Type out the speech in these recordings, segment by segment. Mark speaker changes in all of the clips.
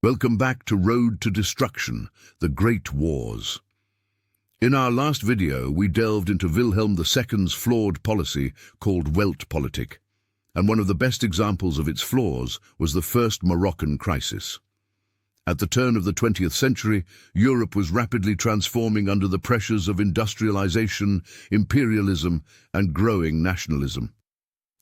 Speaker 1: Welcome back to Road to Destruction, the Great Wars. In our last video, we delved into Wilhelm II's flawed policy called Weltpolitik, and one of the best examples of its flaws was the First Moroccan Crisis. At the turn of the 20th century, Europe was rapidly transforming under the pressures of industrialization, imperialism, and growing nationalism.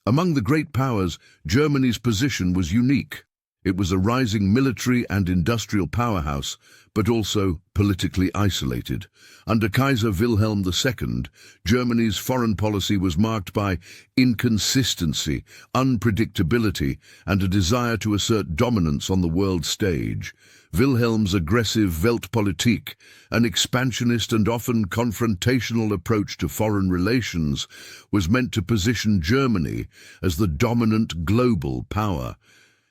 Speaker 1: Among the great powers, Germany's position was unique. It was a rising military and industrial powerhouse, but also politically isolated. Under Kaiser Wilhelm II, Germany's foreign policy was marked by inconsistency, unpredictability, and a desire to assert dominance on the world stage. Wilhelm's aggressive Weltpolitik, an expansionist and often confrontational approach to foreign relations, was meant to position Germany as the dominant global power.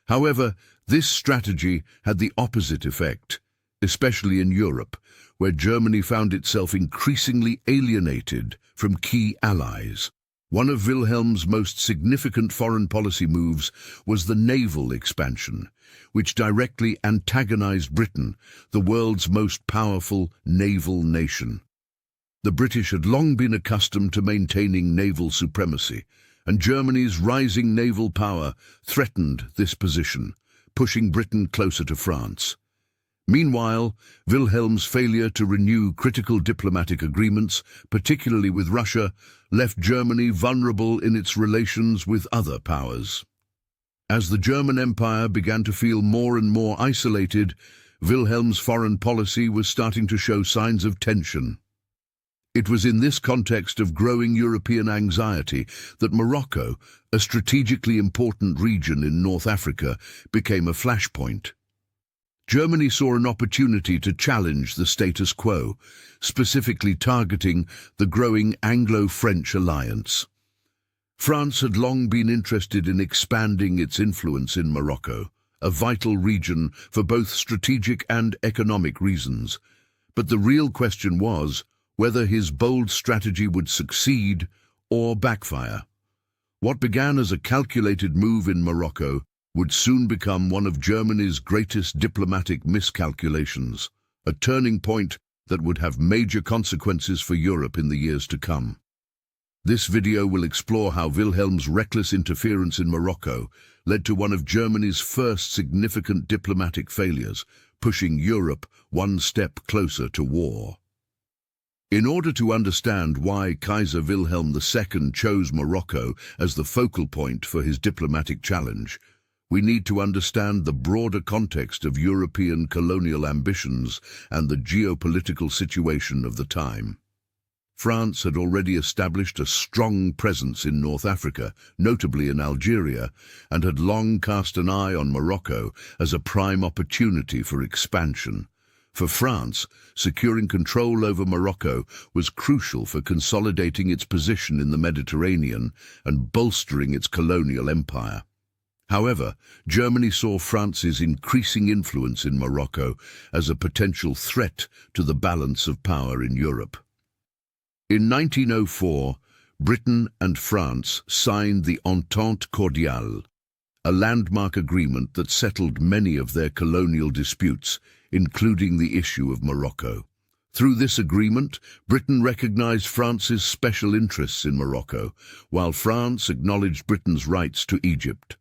Speaker 1: However, this strategy had the opposite effect, especially in Europe, where Germany found itself increasingly alienated from key allies. One of Wilhelm's most significant foreign policy moves was the naval expansion, which directly antagonized Britain, the world's most powerful naval nation. The British had long been accustomed to maintaining naval supremacy, and Germany's rising naval power threatened this position, pushing Britain closer to France. Meanwhile, Wilhelm's failure to renew critical diplomatic agreements, particularly with Russia, left Germany vulnerable in its relations with other powers. As the German Empire began to feel more and more isolated, Wilhelm's foreign policy was starting to show signs of tension. It was in this context of growing European anxiety that Morocco, a strategically important region in North Africa, became a flashpoint. Germany saw an opportunity to challenge the status quo, specifically targeting the growing Anglo-French alliance. France had long been interested in expanding its influence in Morocco, a vital region for both strategic and economic reasons. But the real question was whether his bold strategy would succeed or backfire. What began as a calculated move in Morocco would soon become one of Germany's greatest diplomatic miscalculations, a turning point that would have major consequences for Europe in the years to come. This video will explore how Wilhelm's reckless interference in Morocco led to one of Germany's first significant diplomatic failures, pushing Europe one step closer to war. In order to understand why Kaiser Wilhelm II chose Morocco as the focal point for his diplomatic challenge, we need to understand the broader context of European colonial ambitions and the geopolitical situation of the time. France had already established a strong presence in North Africa, notably in Algeria, and had long cast an eye on Morocco as a prime opportunity for expansion. For France, securing control over Morocco was crucial for consolidating its position in the Mediterranean and bolstering its colonial empire. However, Germany saw France's increasing influence in Morocco as a potential threat to the balance of power in Europe. In 1904, Britain and France signed the Entente Cordiale, a landmark agreement that settled many of their colonial disputes, including the issue of Morocco. Through this agreement, Britain recognized France's special interests in Morocco, while France acknowledged Britain's rights to Egypt.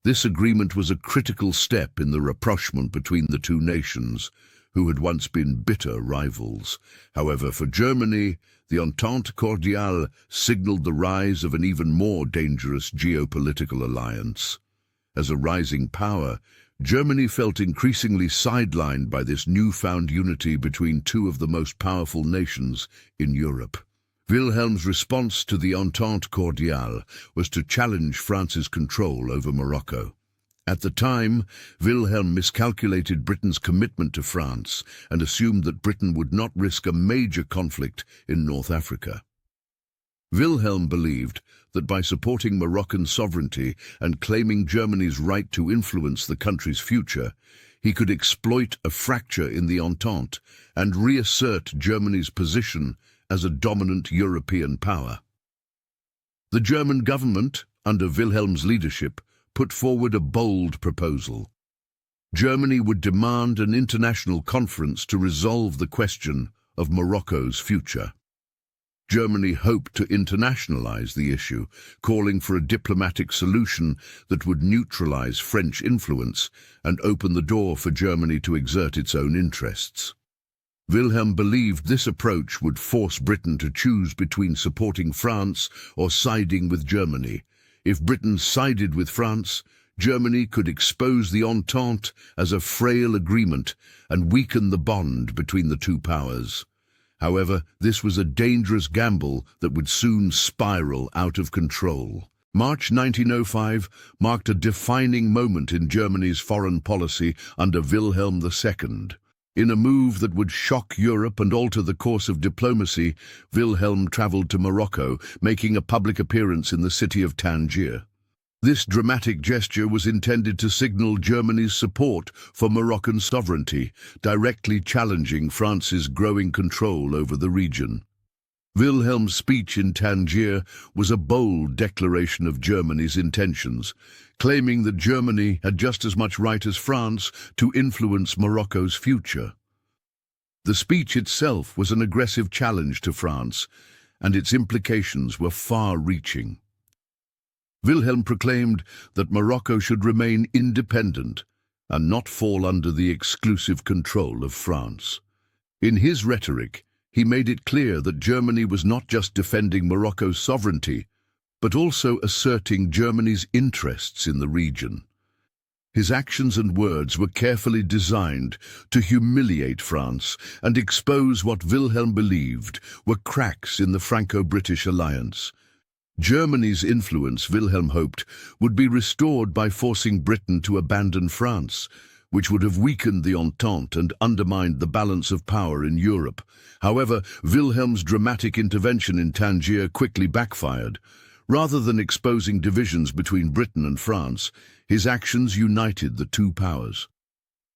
Speaker 1: This agreement was a critical step in the rapprochement between the two nations, who had once been bitter rivals. However, for Germany, the Entente Cordiale signaled the rise of an even more dangerous geopolitical alliance. As a rising power, Germany felt increasingly sidelined by this newfound unity between two of the most powerful nations in Europe. Wilhelm's response to the Entente Cordiale was to challenge France's control over Morocco. At the time, Wilhelm miscalculated Britain's commitment to France and assumed that Britain would not risk a major conflict in North Africa. Wilhelm believed that by supporting Moroccan sovereignty and claiming Germany's right to influence the country's future, he could exploit a fracture in the Entente and reassert Germany's position as a dominant European power. The German government, under Wilhelm's leadership, put forward a bold proposal. Germany would demand an international conference to resolve the question of Morocco's future. Germany hoped to internationalize the issue, calling for a diplomatic solution that would neutralize French influence and open the door for Germany to exert its own interests. Wilhelm believed this approach would force Britain to choose between supporting France or siding with Germany. If Britain sided with France, Germany could expose the Entente as a frail agreement and weaken the bond between the two powers. However, this was a dangerous gamble that would soon spiral out of control. March 1905 marked a defining moment in Germany's foreign policy under Wilhelm II. In a move that would shock Europe and alter the course of diplomacy, Wilhelm traveled to Morocco, making a public appearance in the city of Tangier. This dramatic gesture was intended to signal Germany's support for Moroccan sovereignty, directly challenging France's growing control over the region. Wilhelm's speech in Tangier was a bold declaration of Germany's intentions, claiming that Germany had just as much right as France to influence Morocco's future. The speech itself was an aggressive challenge to France, and its implications were far-reaching. Wilhelm proclaimed that Morocco should remain independent and not fall under the exclusive control of France. In his rhetoric, he made it clear that Germany was not just defending Morocco's sovereignty, but also asserting Germany's interests in the region. His actions and words were carefully designed to humiliate France and expose what Wilhelm believed were cracks in the Franco-British alliance. Germany's influence, Wilhelm hoped, would be restored by forcing Britain to abandon France, which would have weakened the Entente and undermined the balance of power in Europe. However, Wilhelm's dramatic intervention in Tangier quickly backfired. Rather than exposing divisions between Britain and France, his actions united the two powers.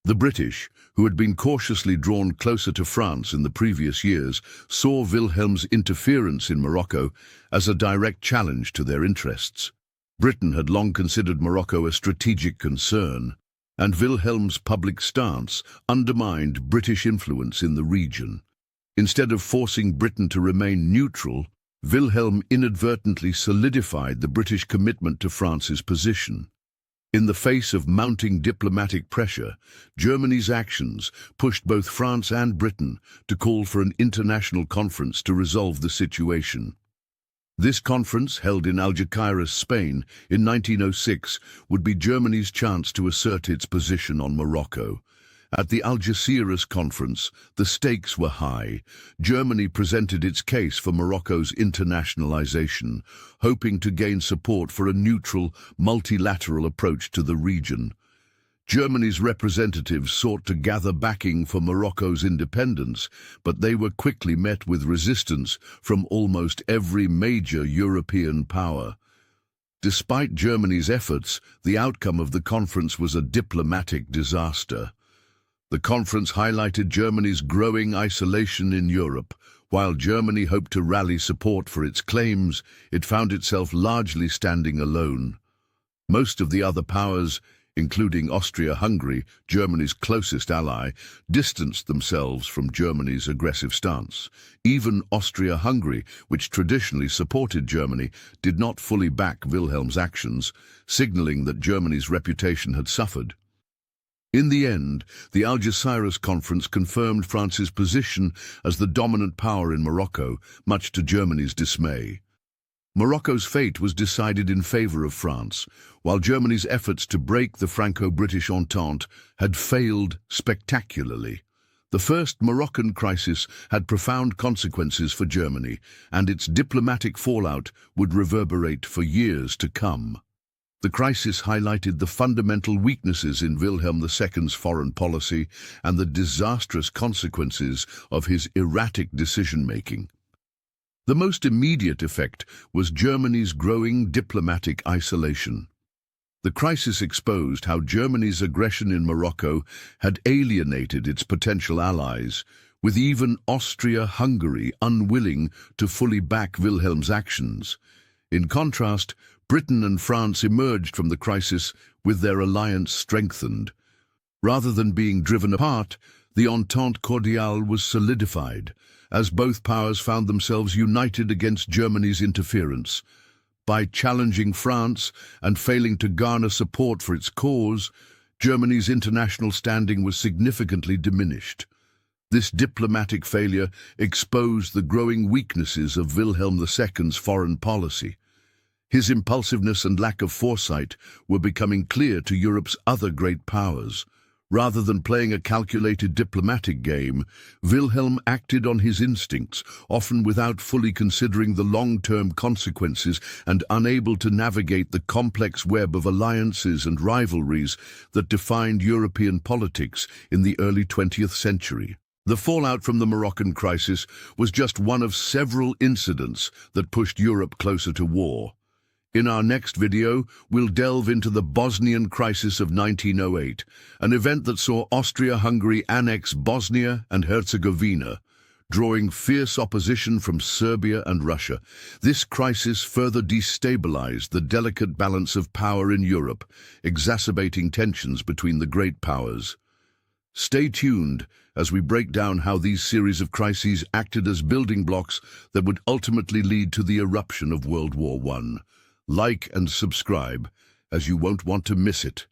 Speaker 1: The British, who had been cautiously drawn closer to France in the previous years, saw Wilhelm's interference in Morocco as a direct challenge to their interests. Britain had long considered Morocco a strategic concern, and Wilhelm's public stance undermined British influence in the region. Instead of forcing Britain to remain neutral, Wilhelm inadvertently solidified the British commitment to France's position. In the face of mounting diplomatic pressure, Germany's actions pushed both France and Britain to call for an international conference to resolve the situation. This conference, held in Algeciras, Spain, in 1906, would be Germany's chance to assert its position on Morocco. At the Algeciras conference, the stakes were high. Germany presented its case for Morocco's internationalization, hoping to gain support for a neutral, multilateral approach to the region. Germany's representatives sought to gather backing for Morocco's independence, but they were quickly met with resistance from almost every major European power. Despite Germany's efforts, the outcome of the conference was a diplomatic disaster. The conference highlighted Germany's growing isolation in Europe. While Germany hoped to rally support for its claims, it found itself largely standing alone. Most of the other powers, including Austria-Hungary, Germany's closest ally, distanced themselves from Germany's aggressive stance. Even Austria-Hungary, which traditionally supported Germany, did not fully back Wilhelm's actions, signaling that Germany's reputation had suffered. In the end, the Algeciras conference confirmed France's position as the dominant power in Morocco, much to Germany's dismay. Morocco's fate was decided in favor of France, while Germany's efforts to break the Franco-British Entente had failed spectacularly. The First Moroccan Crisis had profound consequences for Germany, and its diplomatic fallout would reverberate for years to come. The crisis highlighted the fundamental weaknesses in Wilhelm II's foreign policy and the disastrous consequences of his erratic decision-making. The most immediate effect was Germany's growing diplomatic isolation. The crisis exposed how Germany's aggression in Morocco had alienated its potential allies, with even Austria-Hungary unwilling to fully back Wilhelm's actions. In contrast, Britain and France emerged from the crisis with their alliance strengthened. Rather than being driven apart, the Entente Cordiale was solidified, as both powers found themselves united against Germany's interference. By challenging France and failing to garner support for its cause, Germany's international standing was significantly diminished. This diplomatic failure exposed the growing weaknesses of Wilhelm II's foreign policy. His impulsiveness and lack of foresight were becoming clear to Europe's other great powers. Rather than playing a calculated diplomatic game, Wilhelm acted on his instincts, often without fully considering the long-term consequences and unable to navigate the complex web of alliances and rivalries that defined European politics in the early 20th century. The fallout from the Moroccan crisis was just one of several incidents that pushed Europe closer to war. In our next video, we'll delve into the Bosnian crisis of 1908, an event that saw Austria-Hungary annex Bosnia and Herzegovina, drawing fierce opposition from Serbia and Russia. This crisis further destabilized the delicate balance of power in Europe, exacerbating tensions between the great powers. Stay tuned as we break down how these series of crises acted as building blocks that would ultimately lead to the eruption of World War I. Like and subscribe, as you won't want to miss it.